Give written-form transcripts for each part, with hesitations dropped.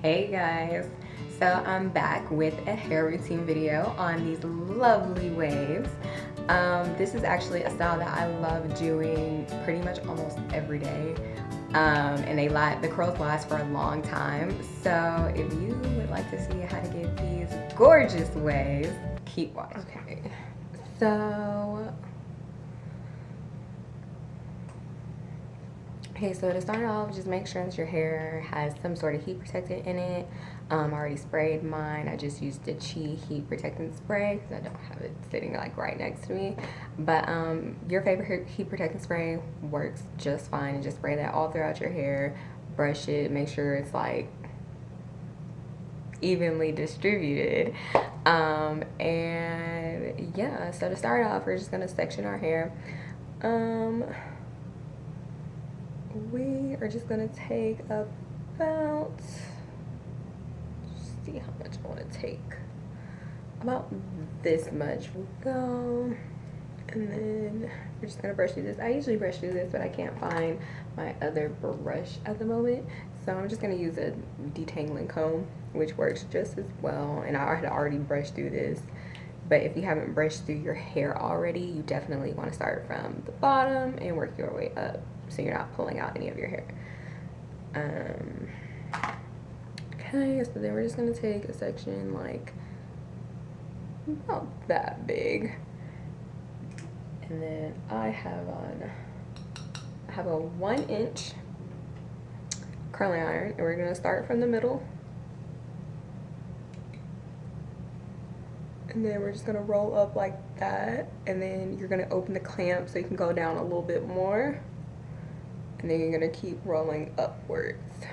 Hey guys, so I'm back with a hair routine video on these lovely waves. This is actually a style that I love doing pretty much almost every day, and the curls last for a long time. So if you would like to see how to get these gorgeous waves, keep watching. Okay, so so to start off, just make sure that your hair has some sort of heat protectant in it. I already sprayed mine. I just used the Chi heat protectant spray because I don't have it sitting like right next to me. But your favorite heat protectant spray works just fine. And just spray that all throughout your hair. Brush it. Make sure it's like evenly distributed. And yeah, so to start off, we're just gonna section our hair. We are just gonna take about, see how much I want to take, about this much will go, and then we're just gonna brush through this. I usually brush through this, but I can't find my other brush at the moment, so I'm just gonna use a detangling comb, which works just as well. And I had already brushed through this, but if you haven't brushed through your hair already, you definitely want to start from the bottom and work your way up, so you're not pulling out any of your hair. Okay, so then we're just gonna take a section like about that big, and then I have a 1-inch curling iron, and we're gonna start from the middle, and then we're just gonna roll up like that, and then you're gonna open the clamp so you can go down a little bit more. And then you're gonna keep rolling upwards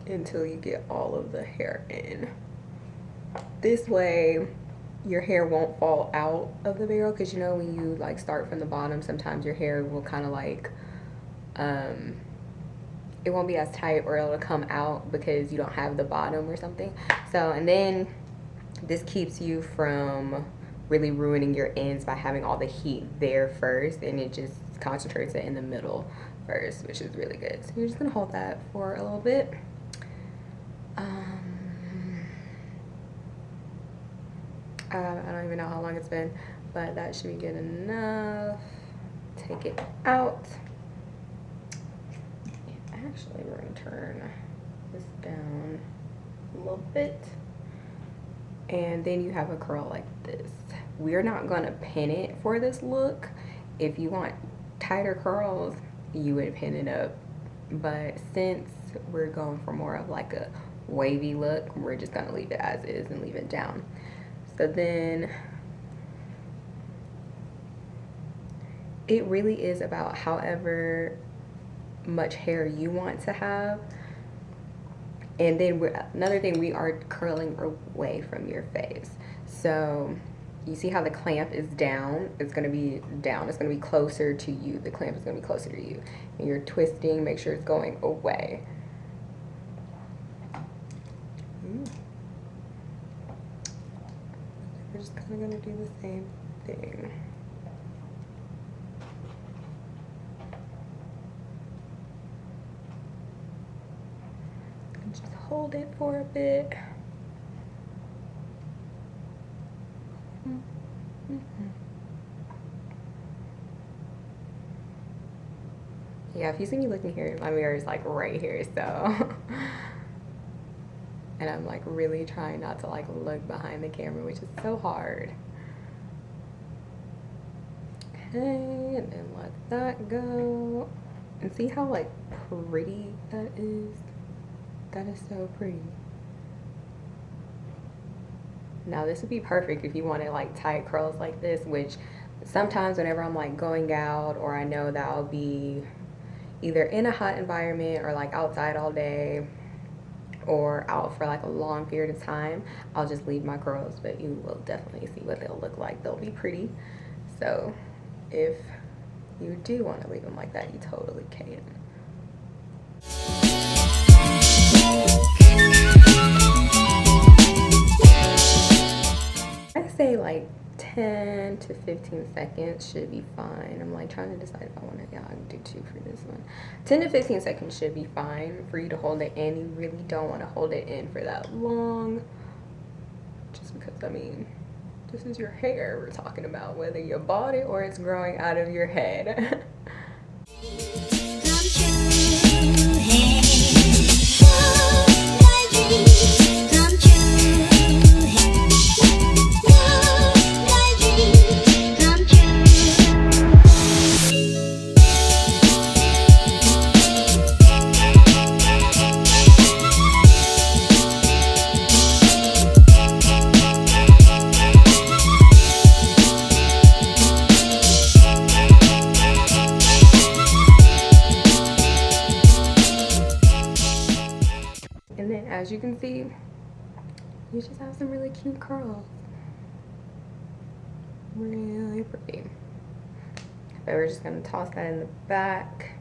until you get all of the hair in. This way, your hair won't fall out of the barrel, because you know when you like start from the bottom, sometimes your hair will kind of like, it won't be as tight, or it'll come out because you don't have the bottom or something. So, and then this keeps you from really ruining your ends by having all the heat there first, and it just concentrates it in the middle first, which is really good. So you're just gonna hold that for a little bit. I don't even know how long it's been, but that should be good enough. Take it out. And actually, we're gonna turn this down a little bit, and then you have a curl like this. We're not gonna pin it for this look. If you want tighter curls, you would pin it up, but since we're going for more of like a wavy look, we're just gonna leave it as is and leave it down. So then it really is about however much hair you want to have. And then another thing, we are curling away from your face. So you see how the clamp is down? It's gonna be down, it's gonna be closer to you. The clamp is gonna be closer to you. And you're twisting, make sure it's going away. We're just kinda gonna do the same thing. And just hold it for a bit. Yeah, if you see me looking here, my mirror is like right here, so and I'm like really trying not to like look behind the camera, which is so hard. Okay, and then let that go. And see how like pretty that is? That is so pretty. Now this would be perfect if you wanted like tight curls like this, which sometimes whenever I'm like going out, or I know that I'll be either in a hot environment or like outside all day or out for like a long period of time, I'll just leave my curls, but you will definitely see what they'll look like. They'll be pretty. So if you do want to leave them like that, you totally can. I say like 10 to 15 seconds should be fine. I'm like trying to decide if I want to, yeah, I can do 2 for this one. 10 to 15 seconds should be fine for you to hold it in. You really don't want to hold it in for that long, just because, I mean, this is your hair we're talking about, whether you bought it or it's growing out of your head. And then as you can see, you just have some really cute curls. Really pretty. But we're just gonna toss that in the back.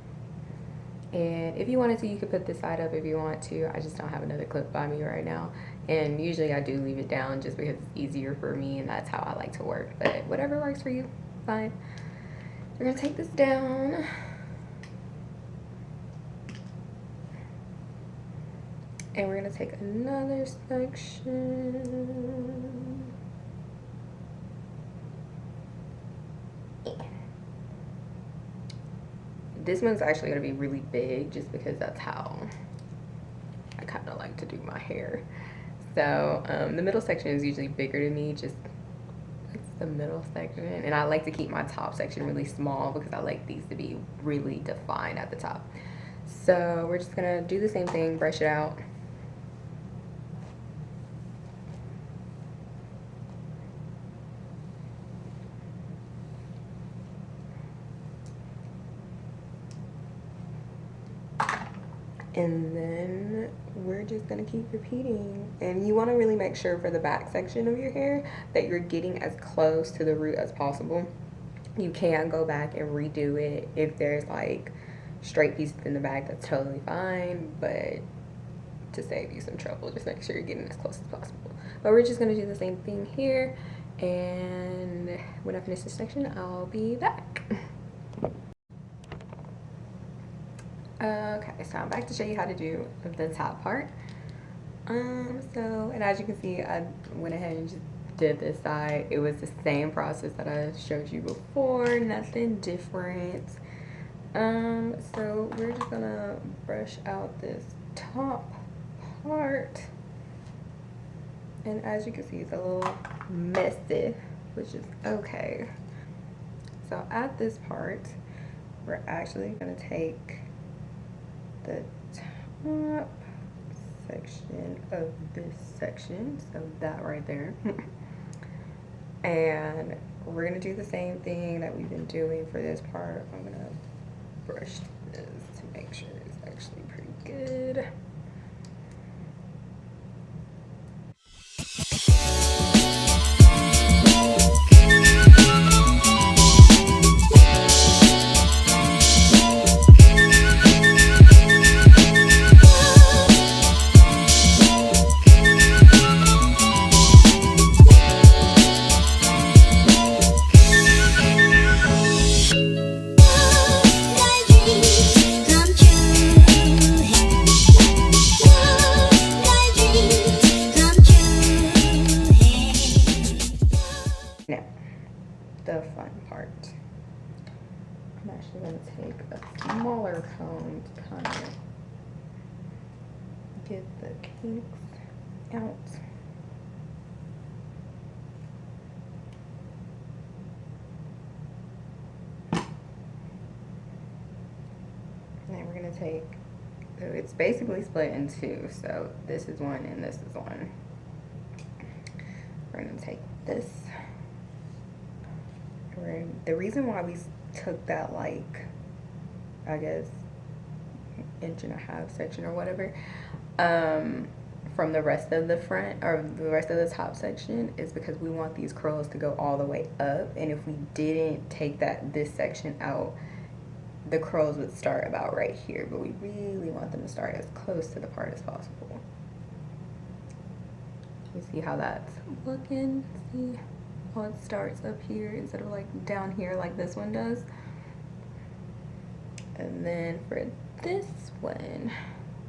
And if you wanted to, you could put this side up if you want to. I just don't have another clip by me right now. And usually I do leave it down just because it's easier for me and that's how I like to work. But whatever works for you, fine. We're gonna take this down. And we're gonna take another section. This one's actually gonna be really big just because that's how I kind of like to do my hair. So the middle section is usually bigger to me, just it's the middle section. And I like to keep my top section really small because I like these to be really defined at the top. So we're just gonna do the same thing, brush it out. And then we're just gonna keep repeating. And you wanna really make sure for the back section of your hair that you're getting as close to the root as possible. You can go back and redo it. If there's like straight pieces in the back, that's totally fine. But to save you some trouble, just make sure you're getting as close as possible. But we're just gonna do the same thing here. And when I finish this section, I'll be back. Okay, so I'm back to show you how to do the top part. And as you can see, I went ahead and just did this side. It was the same process that I showed you before, nothing different. So we're just gonna brush out this top part. And as you can see, it's a little messy, which is okay. So at this part, we're actually gonna take the top section of this section, so that right there, and we're gonna do the same thing that we've been doing for this part. I'm gonna brush this to make sure it's actually pretty good. Now, the fun part. I'm actually going to take a smaller comb to kind of get the kinks out. And then we're going to take, so it's basically split in two. So this is one and this is one. We're going to take this. The reason why we took that, like, I guess, 1.5 inch section or whatever, from the rest of the front or the rest of the top section is because we want these curls to go all the way up. And if we didn't take this section out, the curls would start about right here. But we really want them to start as close to the part as possible. You see how that's looking? See? how it starts up here instead of like down here like this one does. And then for this one,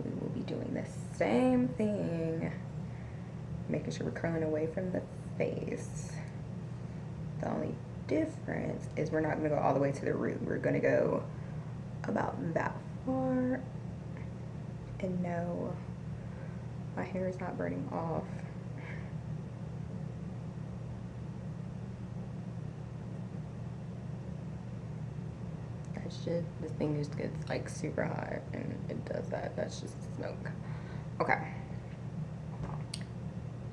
we will be doing the same thing, making sure we're curling away from the face. The only difference is we're not gonna go all the way to the root. We're gonna go about that far. And no, my hair is not burning off. That's just, this thing just gets like super hot and it does that. That's just smoke. Okay.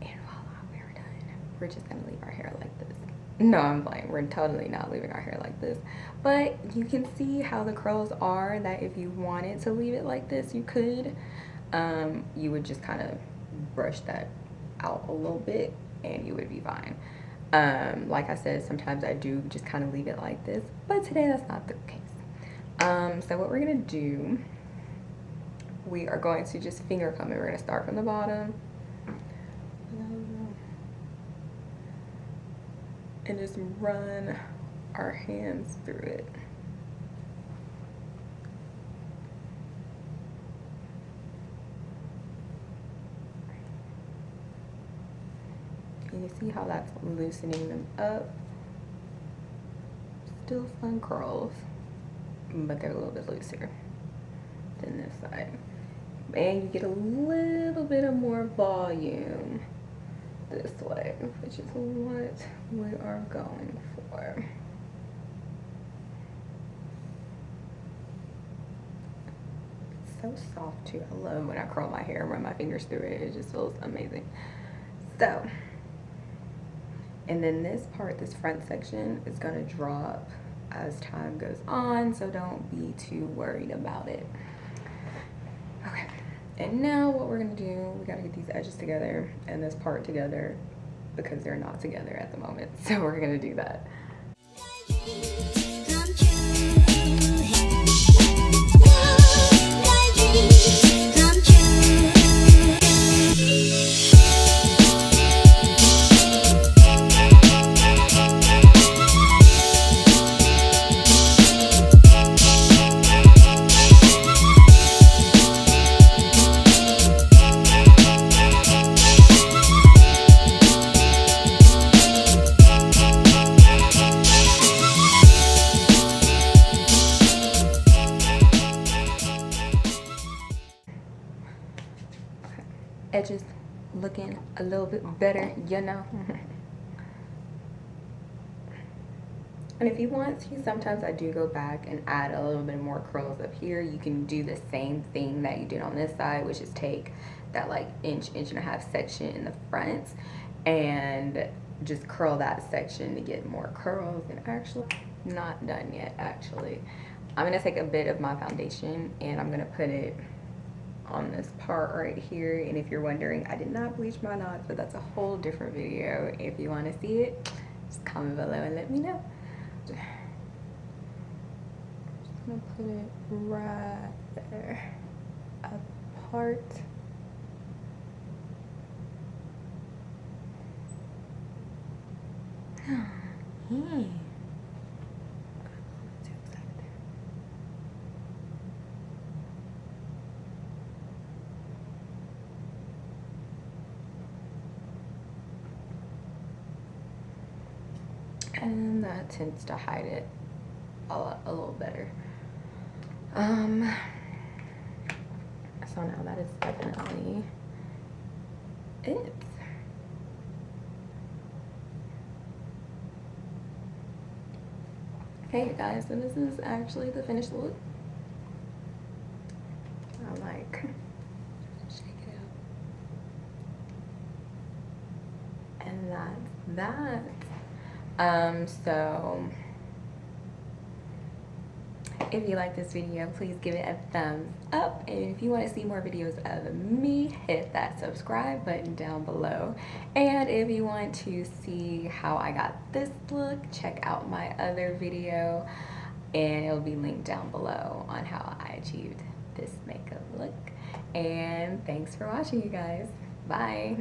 And voila, we're done. We're just gonna leave our hair like this. No, I'm playing. We're totally not leaving our hair like this. But you can see how the curls are, that if you wanted to leave it like this, you could. You would just kind of brush that out a little bit and you would be fine. Like I said, sometimes I do just kind of leave it like this, but today that's not the case. So what we're gonna do, we are going to just finger comb it. We're gonna start from the bottom and just run our hands through it. You see how that's loosening them up. Still some curls, but they're a little bit looser than this side. And you get a little bit of more volume this way, which is what we are going for. It's so soft too. I love when I curl my hair and run my fingers through it. It just feels amazing. So, and then this part, this front section, is gonna drop as time goes on, so don't be too worried about it. Okay, and now what we're gonna do, we gotta get these edges together and this part together because they're not together at the moment. So we're gonna do that. Edges looking a little bit better, you know. And if you want to, sometimes I do go back and add a little bit more curls up here. You can do the same thing that you did on this side, which is take that like inch and a half section in the front and just curl that section to get more curls. And actually, not done yet, actually. I'm gonna take a bit of my foundation and I'm gonna put it on this part right here. And if you're wondering, I did not bleach my knots, but that's a whole different video. If you want to see it, just comment below and let me know. Just gonna put it right there, apart. Yeah. And that tends to hide it a little better. So now that is definitely it. Hey guys, so this is actually the finished look. I'm like, shake it out. And that's that. So if you like this video, please give it a thumbs up, and if you want to see more videos of me, hit that subscribe button down below. And if you want to see how I got this look, check out my other video and it'll be linked down below on how I achieved this makeup look. And thanks for watching, you guys. Bye.